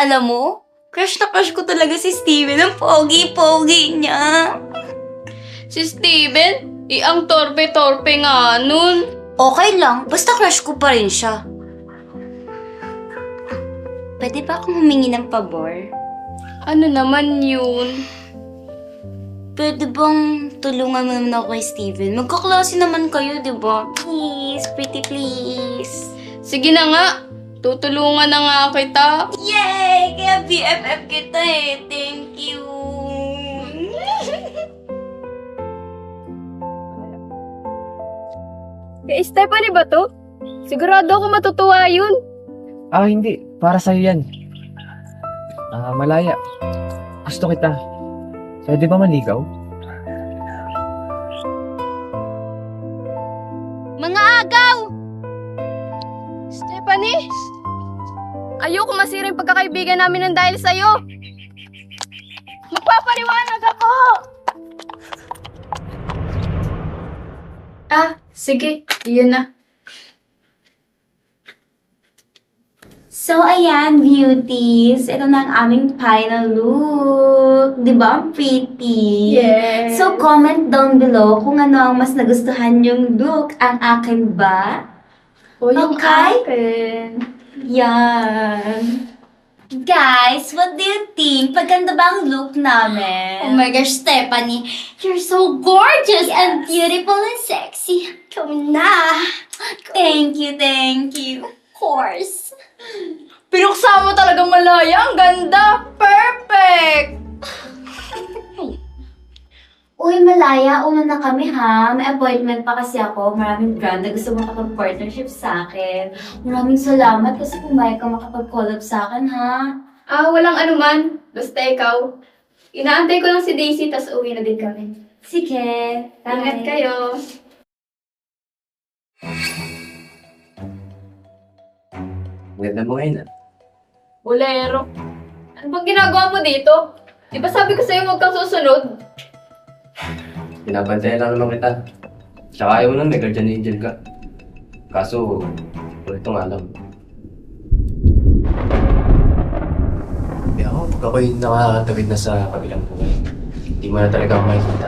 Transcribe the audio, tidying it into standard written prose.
Alam mo, crush na crush ko talaga si Steven. Ang pogi-pogi niya. Si Steven? Ang torpe-torpe nga nun. Okay lang, basta crush ko pa rin siya. Pwede ba akong humingi ng pabor? Ano naman yun? Pwede bang tulungan mo naman ako kay Steven? Magkaklase naman kayo, di ba? Please, pretty please. Sige na nga, tutulungan na nga kita. Yay! Kaya BFF kita eh. Thank you. Kay Stephanie ba to? Sigurado ako matutuwa yun. Hindi. Para sa'yo yan. Malaya. Gusto kita. Pwede ba maligaw? Mga agaw! Stephanie! Ayoko masira yung pagkakaibigan namin ng dahil sa'yo. Magpapaliwanag ako! Sige. Iyon na. So, ayan, beauties. Ito na ang aming final look. Di ba? Pretty. Yes. So, comment down below kung ano ang mas nagustuhan yung look. Ang akin ba? O, yung Okay. akin. Yan. Guys, what do you think? Paganda ba ang look namin? Oh my gosh, Stephanie, you're so gorgeous and beautiful and sexy. Come na. Thank you, thank you. Of course. Pinuksa mo talagang malaya. Ang ganda. Perfect! Uy, Malaya, una na kami ha. May appointment pa kasi ako. Maraming brand na gusto makapag-partnership sa akin. Maraming salamat kasi pumayag ka makapag-collab sa akin ha. Walang anuman. Basta ikaw. Inaantay ko lang si Daisy, tas uwi na din kami. Sige. Ingat kayo. Maganda mo ngayon Bolero. Ano bang ginagawa mo dito? Di ba sabi ko sa'yo huwag kang susunod? Pinabantayan lang naman kita. Tsaka ayaw mo nun, may guardian angel ka. Kaso, ito nga lang. Kaya ako, pag ako'y nakakatawid na sa kabilang buhay, hindi mo na talaga ako makikita.